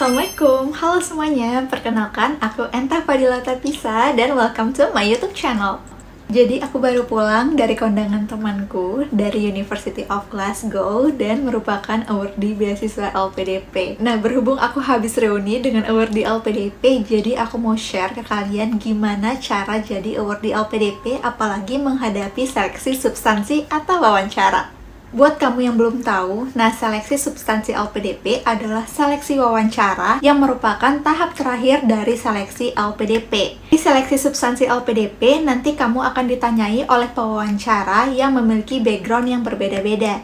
Assalamualaikum, halo semuanya. Perkenalkan, aku Enta Fadila Tapisa dan welcome to my YouTube channel. Jadi aku baru pulang dari kondangan temanku dari University of Glasgow dan merupakan awardee beasiswa LPDP. Nah, berhubung aku habis reuni dengan awardee LPDP, jadi aku mau share ke kalian gimana cara jadi awardee LPDP apalagi menghadapi seleksi substansi atau wawancara. Buat kamu yang belum tahu, nah seleksi substansi LPDP adalah seleksi wawancara yang merupakan tahap terakhir dari seleksi LPDP. Di seleksi substansi LPDP, nanti kamu akan ditanyai oleh pewawancara yang memiliki background yang berbeda-beda.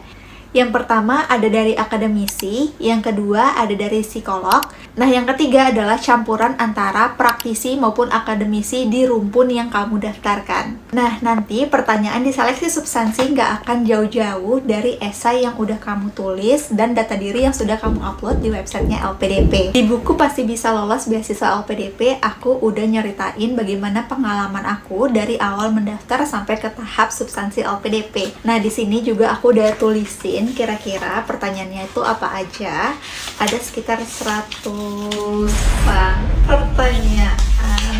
Yang pertama ada dari akademisi, yang kedua ada dari psikolog, nah yang ketiga adalah campuran antara praktisi maupun akademisi di rumpun yang kamu daftarkan. Nah nanti pertanyaan di seleksi substansi nggak akan jauh-jauh dari esai yang udah kamu tulis dan data diri yang sudah kamu upload di websitenya LPDP. Di buku Pasti Bisa Lolos Beasiswa LPDP, aku udah nyeritain bagaimana pengalaman aku dari awal mendaftar sampai ke tahap substansi LPDP. Nah di sini juga aku udah tulisin kira-kira pertanyaannya itu apa aja. Ada sekitar 100 pertanyaan.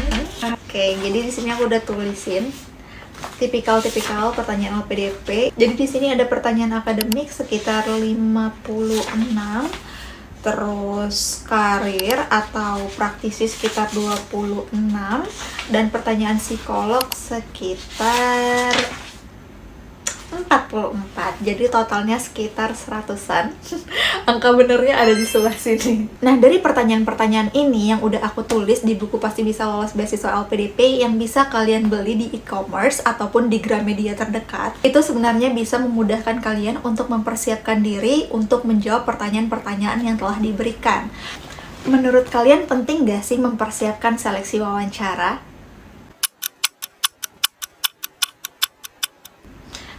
Oke, jadi di sini aku udah tulisin tipikal-tipikal pertanyaan LPDP. Jadi di sini ada pertanyaan akademik sekitar 56, terus karir atau praktisi sekitar 26, dan pertanyaan psikolog sekitar 44, jadi totalnya sekitar 100-an. Angka benernya ada di sebelah sini. Nah, dari pertanyaan-pertanyaan ini yang udah aku tulis di buku Pasti Bisa Lolos Beasiswa LPDP yang bisa kalian beli di e-commerce ataupun di Gramedia terdekat, itu sebenarnya bisa memudahkan kalian untuk mempersiapkan diri untuk menjawab pertanyaan-pertanyaan yang telah diberikan. Menurut kalian penting gak sih mempersiapkan seleksi wawancara?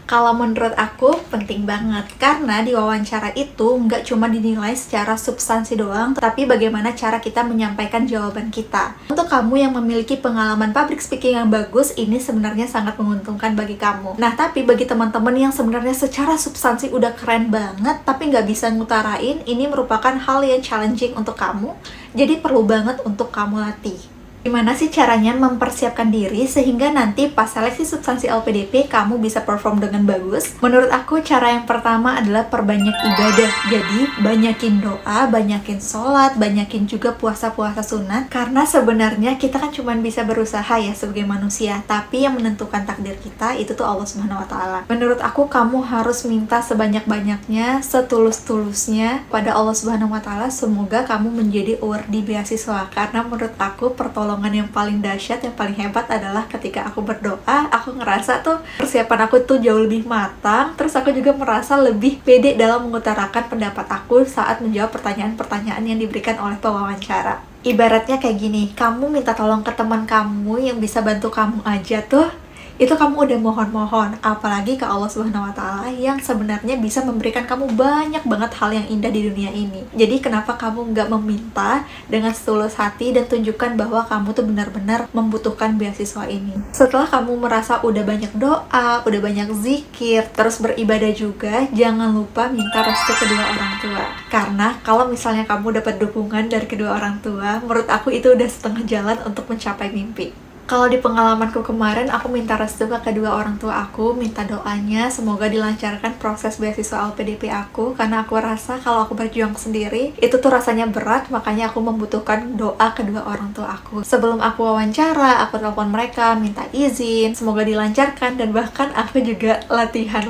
Kalau menurut aku penting banget, karena di wawancara itu nggak cuma dinilai secara substansi doang, tapi bagaimana cara kita menyampaikan jawaban kita. Untuk kamu yang memiliki pengalaman public speaking yang bagus, ini sebenarnya sangat menguntungkan bagi kamu. Nah, tapi bagi teman-teman yang sebenarnya secara substansi udah keren banget, tapi nggak bisa ngutarain, ini merupakan hal yang challenging untuk kamu, jadi perlu banget untuk kamu latih. Gimana sih caranya mempersiapkan diri sehingga nanti pas seleksi substansi LPDP kamu bisa perform dengan bagus? Menurut aku cara yang pertama adalah perbanyak ibadah. Jadi banyakin doa, banyakin sholat, banyakin juga puasa-puasa sunat. Karena sebenarnya kita kan cuma bisa berusaha ya sebagai manusia, tapi yang menentukan takdir kita itu tuh Allah Subhanahu Wa Taala. Menurut aku kamu harus minta sebanyak-banyaknya, setulus-tulusnya pada Allah Subhanahu Wa Taala. Semoga kamu menjadi awardee beasiswa. Karena menurut aku pertolongan yang paling dahsyat, yang paling hebat adalah ketika aku berdoa, aku ngerasa tuh persiapan aku tuh jauh lebih matang, terus aku juga merasa lebih pede dalam mengutarakan pendapat aku saat menjawab pertanyaan-pertanyaan yang diberikan oleh pewawancara. Ibaratnya kayak gini, kamu minta tolong ke teman kamu yang bisa bantu kamu aja tuh, itu kamu udah mohon-mohon, apalagi ke Allah Subhanahu Wa Taala yang sebenarnya bisa memberikan kamu banyak banget hal yang indah di dunia ini. Jadi kenapa kamu nggak meminta dengan setulus hati dan tunjukkan bahwa kamu tuh benar-benar membutuhkan beasiswa ini. Setelah kamu merasa udah banyak doa, udah banyak zikir, terus beribadah juga, jangan lupa minta restu kedua orang tua. Karena kalau misalnya kamu dapat dukungan dari kedua orang tua, menurut aku itu udah setengah jalan untuk mencapai mimpi. Kalau di pengalamanku kemarin, aku minta restu ke kedua orang tua aku, minta doanya semoga dilancarkan proses beasiswa LPDP aku, karena aku rasa kalau aku berjuang sendiri, itu tuh rasanya berat, makanya aku membutuhkan doa kedua orang tua aku. Sebelum aku wawancara, aku telepon mereka, minta izin, semoga dilancarkan, dan bahkan aku juga latihan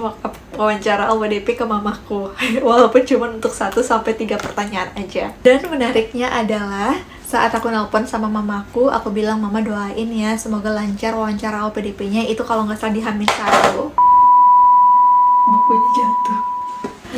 wawancara LPDP ke mamaku, walaupun cuma untuk 1-3 pertanyaan aja. Dan menariknya adalah, saat aku nelpon sama mamaku, aku bilang, mama doain ya, semoga lancar wawancara LPDP-nya, itu kalau nggak salah di H-1. Bukunya jatuh.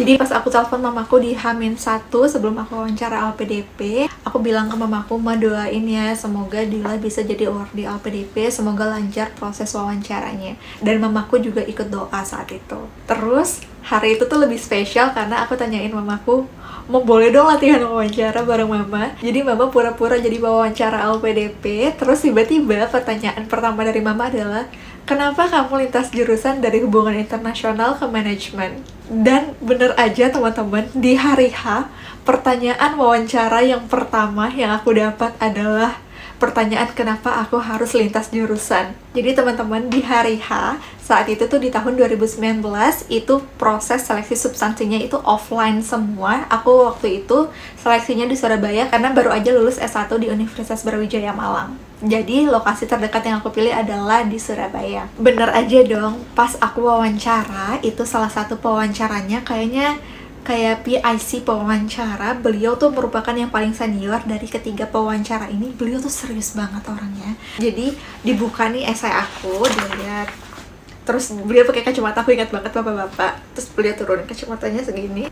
Jadi pas aku telepon mamaku di H-1 sebelum aku wawancara LPDP, aku bilang ke mamaku, ma doain ya, semoga Dila bisa jadi awardee LPDP, semoga lancar proses wawancaranya. Dan mamaku juga ikut doa saat itu. Terus, hari itu tuh lebih spesial karena aku tanyain mamaku, mau boleh dong latihan wawancara bareng mama. Jadi mama pura-pura jadi wawancara LPDP. Terus tiba-tiba pertanyaan pertama dari mama adalah, kenapa kamu lintas jurusan dari hubungan internasional ke manajemen? Dan bener aja teman-teman, di hari H, pertanyaan wawancara yang pertama yang aku dapat adalah pertanyaan kenapa aku harus lintas jurusan. Jadi teman-teman, di hari H, saat itu tuh di tahun 2019, itu proses seleksi substansinya itu offline semua. Aku waktu itu seleksinya di Surabaya karena baru aja lulus S1 di Universitas Brawijaya Malang. Jadi lokasi terdekat yang aku pilih adalah di Surabaya. Bener aja dong, pas aku wawancara, itu salah satu pewawancaranya kayak PIC pewawancara. Beliau tuh merupakan yang paling senior dari ketiga pewawancara ini. Beliau tuh serius banget orangnya. Jadi dibuka nih esai aku, dilihat. Terus beliau pakai kacamata, aku ingat banget bapak-bapak. Terus beliau turun kacamatanya segini.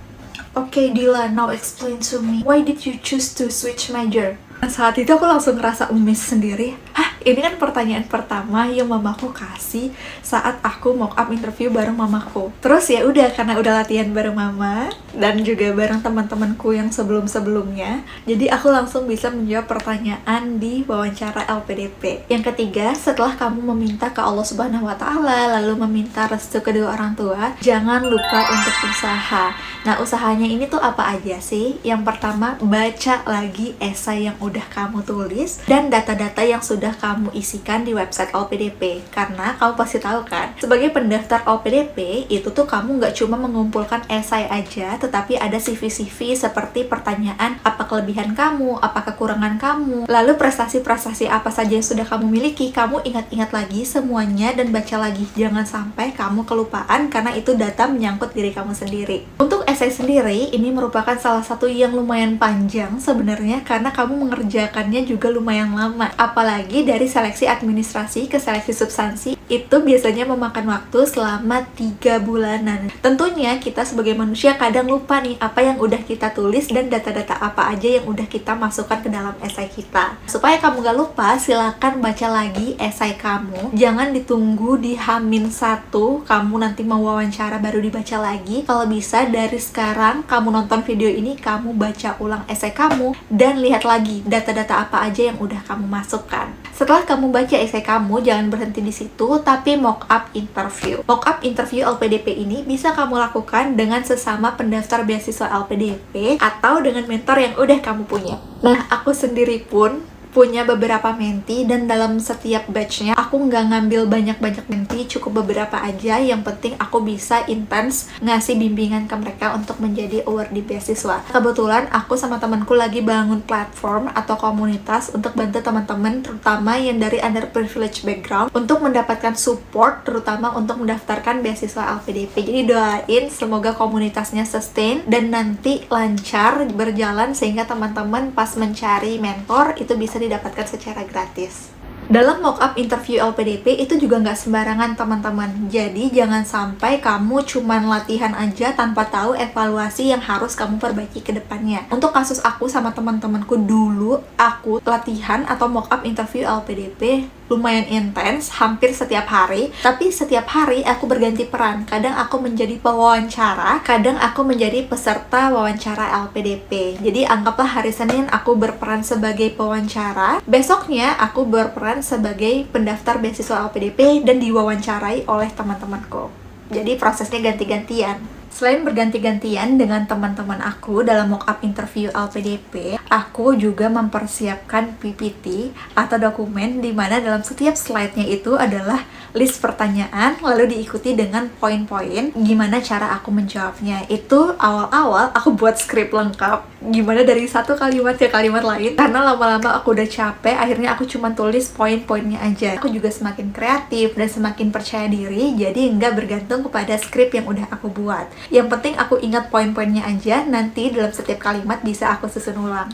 Okay, Dila, now explain to me, why did you choose to switch major? Saat itu aku langsung ngerasa umis sendiri. Hah, ini kan pertanyaan pertama yang mamaku kasih saat aku mock up interview bareng mamaku. Terus ya udah, karena udah latihan bareng mama dan juga bareng teman-temanku yang sebelum-sebelumnya, jadi aku langsung bisa menjawab pertanyaan di wawancara LPDP. Yang ketiga, setelah kamu meminta ke Allah Subhanahu wa Ta'ala, lalu meminta restu kedua orang tua, jangan lupa untuk usaha. Nah, usahanya ini tuh apa aja sih? Yang pertama, baca lagi esai yang udah kamu tulis dan data-data yang sudah kamu isikan di website LPDP. Karena kamu pasti tahu kan, sebagai pendaftar LPDP itu tuh kamu nggak cuma mengumpulkan esai aja, tetapi ada CV-CV seperti pertanyaan apa kelebihan kamu, apa kekurangan kamu, lalu prestasi-prestasi apa saja yang sudah kamu miliki. Kamu ingat-ingat lagi semuanya dan baca lagi. Jangan sampai kamu kelupaan karena itu data menyangkut diri kamu sendiri. Untuk esai sendiri, ini merupakan salah satu yang lumayan panjang sebenarnya karena kamu mengerjakannya juga lumayan lama. Apalagi dari seleksi administrasi ke seleksi substansi, itu biasanya memakan waktu selama 3 bulanan. Tentunya kita sebagai manusia kadang lupa nih apa yang udah kita tulis dan data-data apa aja yang udah kita masukkan ke dalam esai kita. Supaya kamu gak lupa, silakan baca lagi esai kamu. Jangan ditunggu di H-1 kamu nanti mau wawancara baru dibaca lagi. Kalau bisa dari sekarang kamu nonton video ini, kamu baca ulang esai kamu dan lihat lagi data-data apa aja yang udah kamu masukkan. Setelah kamu baca esai kamu, jangan berhenti di situ, tapi mock up interview. Mock up interview LPDP ini bisa kamu lakukan dengan sesama pendaftar beasiswa LPDP atau dengan mentor yang udah kamu punya. Nah, aku sendiri pun punya beberapa menti dan dalam setiap batchnya aku nggak ngambil banyak-banyak menti, cukup beberapa aja. Yang penting aku bisa intens ngasih bimbingan ke mereka untuk menjadi awardee beasiswa. Kebetulan aku sama temanku lagi bangun platform atau komunitas untuk bantu teman-teman terutama yang dari underprivileged background untuk mendapatkan support terutama untuk mendaftarkan beasiswa LPDP. Jadi doain semoga komunitasnya sustain dan nanti lancar berjalan sehingga teman-teman pas mencari mentor itu bisa didapatkan secara gratis. Dalam mock-up interview LPDP itu juga nggak sembarangan teman-teman. Jadi jangan sampai kamu cuman latihan aja tanpa tahu evaluasi yang harus kamu perbaiki ke depannya. Untuk kasus aku sama teman-temanku dulu, aku latihan atau mock-up interview LPDP lumayan intens, hampir setiap hari. Tapi setiap hari aku berganti peran. Kadang aku menjadi pewawancara, kadang aku menjadi peserta wawancara LPDP. Jadi anggaplah hari Senin aku berperan sebagai pewawancara, besoknya aku berperan sebagai pendaftar beasiswa LPDP dan diwawancarai oleh teman-temanku. Jadi prosesnya ganti-gantian. Selain berganti-gantian dengan teman-teman aku dalam mock-up interview LPDP, aku juga mempersiapkan PPT atau dokumen di mana dalam setiap slide-nya itu adalah list pertanyaan, lalu diikuti dengan poin-poin gimana cara aku menjawabnya. Itu awal-awal aku buat skrip lengkap, gimana dari satu kalimat ke kalimat lain, karena lama-lama aku udah capek, akhirnya aku cuma tulis poin-poinnya aja. Aku juga semakin kreatif dan semakin percaya diri, jadi nggak bergantung kepada skrip yang udah aku buat. Yang penting aku ingat poin-poinnya aja, nanti dalam setiap kalimat bisa aku susun ulang.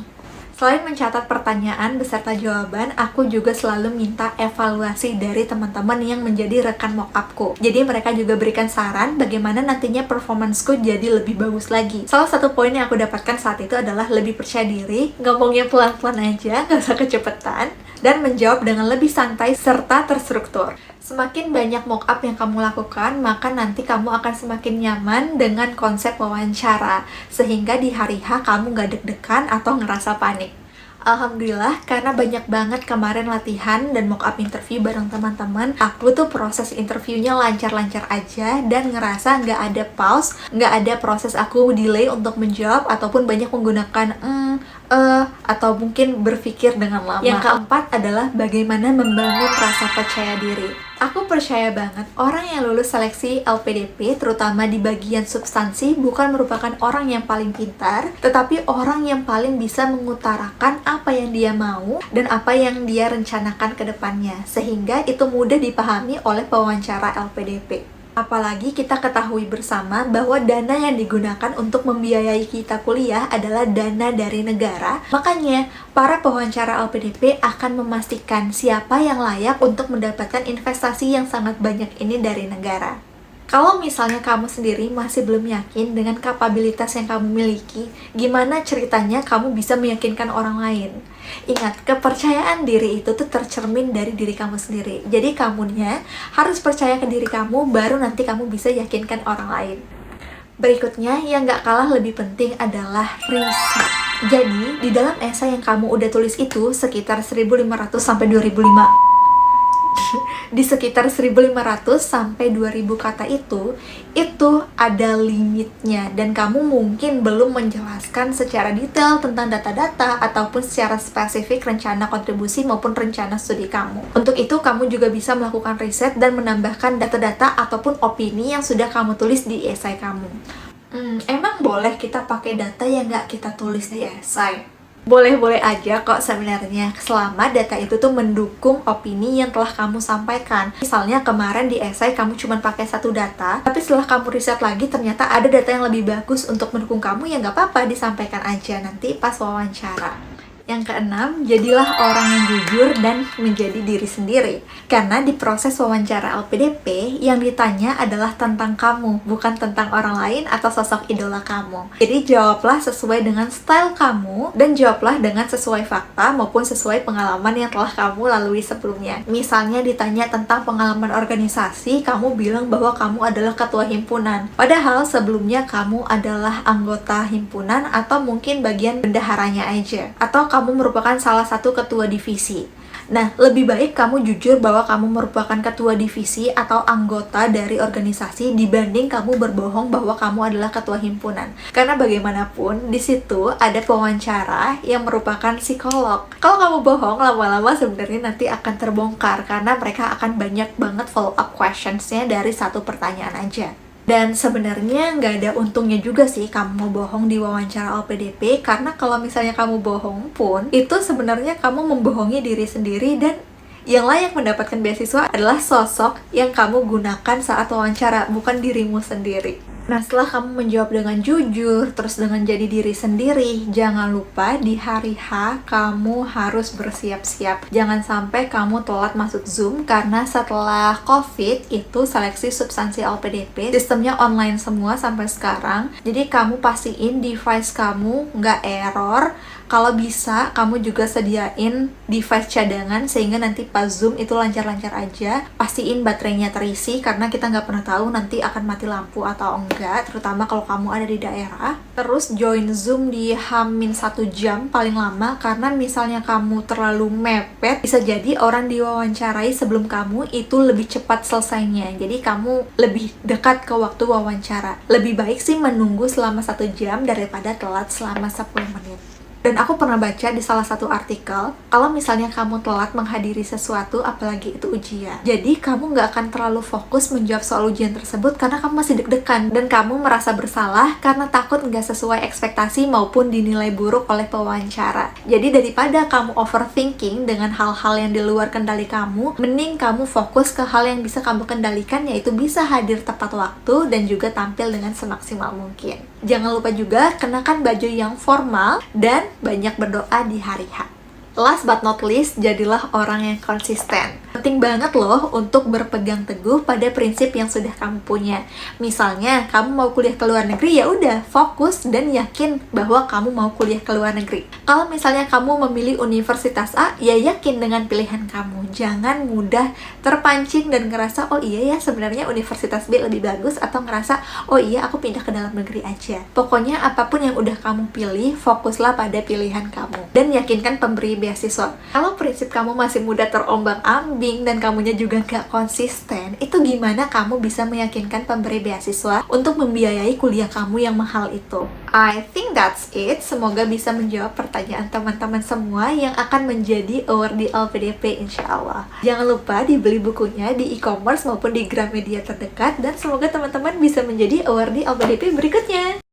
Selain mencatat pertanyaan beserta jawaban, aku juga selalu minta evaluasi dari teman-teman yang menjadi rekan mock-upku. Jadi mereka juga berikan saran bagaimana nantinya performanceku jadi lebih bagus lagi. Salah satu poin yang aku dapatkan saat itu adalah lebih percaya diri, ngomongnya pelan-pelan aja, nggak usah kecepatan, dan menjawab dengan lebih santai serta terstruktur. Semakin banyak mock-up yang kamu lakukan, maka nanti kamu akan semakin nyaman dengan konsep wawancara. Sehingga di hari H kamu gak deg-degan atau ngerasa panik. Alhamdulillah, karena banyak banget kemarin latihan dan mock up interview bareng teman-teman, aku tuh proses interviewnya lancar-lancar aja dan ngerasa nggak ada pause, nggak ada proses aku delay untuk menjawab ataupun banyak menggunakan atau mungkin berpikir dengan lama. Yang keempat adalah bagaimana membangun rasa percaya diri. Aku percaya banget orang yang lulus seleksi LPDP, terutama di bagian substansi, bukan merupakan orang yang paling pintar, tetapi orang yang paling bisa mengutarakan apa yang dia mau dan apa yang dia rencanakan ke depannya, sehingga itu mudah dipahami oleh pewawancara LPDP. Apalagi kita ketahui bersama bahwa dana yang digunakan untuk membiayai kita kuliah adalah dana dari negara. Makanya, para pewawancara LPDP akan memastikan siapa yang layak untuk mendapatkan investasi yang sangat banyak ini dari negara. Kalau misalnya kamu sendiri masih belum yakin dengan kapabilitas yang kamu miliki, gimana ceritanya kamu bisa meyakinkan orang lain? Ingat, kepercayaan diri itu tuh tercermin dari diri kamu sendiri. Jadi kamunya harus percaya ke diri kamu, baru nanti kamu bisa yakinkan orang lain. Berikutnya, yang gak kalah lebih penting adalah riset. Jadi, di dalam esai yang kamu udah tulis itu sekitar 1.500 sampai 2.500 di sekitar 1.500 sampai 2.000 kata itu ada limitnya dan kamu mungkin belum menjelaskan secara detail tentang data-data ataupun secara spesifik rencana kontribusi maupun rencana studi kamu. Untuk itu kamu juga bisa melakukan riset dan menambahkan data-data ataupun opini yang sudah kamu tulis di esai kamu. Emang boleh kita pakai data yang nggak kita tulis di esai? Boleh-boleh aja kok sebenarnya, selama data itu tuh mendukung opini yang telah kamu sampaikan. Misalnya kemarin di esai kamu cuma pakai satu data, tapi setelah kamu riset lagi ternyata ada data yang lebih bagus untuk mendukung kamu, ya nggak apa-apa, disampaikan aja nanti pas wawancara. Yang keenam, jadilah orang yang jujur dan menjadi diri sendiri. Karena di proses wawancara LPDP, yang ditanya adalah tentang kamu, bukan tentang orang lain atau sosok idola kamu. Jadi jawablah sesuai dengan style kamu, dan jawablah dengan sesuai fakta maupun sesuai pengalaman yang telah kamu lalui sebelumnya. Misalnya ditanya tentang pengalaman organisasi, kamu bilang bahwa kamu adalah ketua himpunan. Padahal sebelumnya kamu adalah anggota himpunan atau mungkin bagian bendaharanya aja. Atau kamu merupakan salah satu ketua divisi. Nah, lebih baik kamu jujur bahwa kamu merupakan ketua divisi atau anggota dari organisasi dibanding kamu berbohong bahwa kamu adalah ketua himpunan. Karena bagaimanapun, di situ ada pewawancara yang merupakan psikolog. Kalau kamu bohong, lama-lama sebenarnya nanti akan terbongkar karena mereka akan banyak banget follow up questions-nya dari satu pertanyaan aja. Dan sebenarnya nggak ada untungnya juga sih kamu mau bohong di wawancara LPDP, karena kalau misalnya kamu bohong pun, itu sebenarnya kamu membohongi diri sendiri dan yang layak mendapatkan beasiswa adalah sosok yang kamu gunakan saat wawancara, bukan dirimu sendiri. Nah, setelah kamu menjawab dengan jujur, terus dengan jadi diri sendiri, jangan lupa di hari H kamu harus bersiap-siap. Jangan sampai kamu telat masuk Zoom, karena setelah COVID itu seleksi substansi LPDP, sistemnya online semua sampai sekarang. Jadi kamu pastiin device kamu nggak error. Kalau bisa, kamu juga sediain device cadangan sehingga nanti pas Zoom itu lancar-lancar aja. Pastiin baterainya terisi karena kita nggak pernah tahu nanti akan mati lampu atau enggak, terutama kalau kamu ada di daerah. Terus join Zoom di H-1 jam paling lama, karena misalnya kamu terlalu mepet, bisa jadi orang diwawancarai sebelum kamu itu lebih cepat selesainya. Jadi kamu lebih dekat ke waktu wawancara. Lebih baik sih menunggu selama 1 jam daripada telat selama 10 menit. Dan aku pernah baca di salah satu artikel, kalau misalnya kamu telat menghadiri sesuatu, apalagi itu ujian, jadi kamu nggak akan terlalu fokus menjawab soal ujian tersebut karena kamu masih deg-degan, dan kamu merasa bersalah karena takut nggak sesuai ekspektasi maupun dinilai buruk oleh pewawancara. Jadi daripada kamu overthinking dengan hal-hal yang di luar kendali kamu, mending kamu fokus ke hal yang bisa kamu kendalikan, yaitu bisa hadir tepat waktu dan juga tampil dengan semaksimal mungkin. Jangan lupa juga kenakan baju yang formal dan banyak berdoa di hari H. Last but not least, jadilah orang yang konsisten. Penting banget loh untuk berpegang teguh pada prinsip yang sudah kamu punya. Misalnya, kamu mau kuliah ke luar negeri, ya udah fokus dan yakin bahwa kamu mau kuliah ke luar negeri. Kalau misalnya kamu memilih universitas A, ya yakin dengan pilihan kamu. Jangan mudah terpancing dan ngerasa, oh iya ya sebenarnya universitas B lebih bagus, atau ngerasa, oh iya aku pindah ke dalam negeri aja. Pokoknya apapun yang udah kamu pilih, fokuslah pada pilihan kamu. Dan yakinkan pemberi beasiswa. Kalau prinsip kamu masih mudah terombang-ambing dan kamunya juga gak konsisten, itu gimana kamu bisa meyakinkan pemberi beasiswa untuk membiayai kuliah kamu yang mahal itu? I think that's it. Semoga bisa menjawab pertanyaan teman-teman semua yang akan menjadi awardee LPDP insya Allah. Jangan lupa dibeli bukunya di e-commerce maupun di Gramedia terdekat, dan semoga teman-teman bisa menjadi awardee LPDP berikutnya.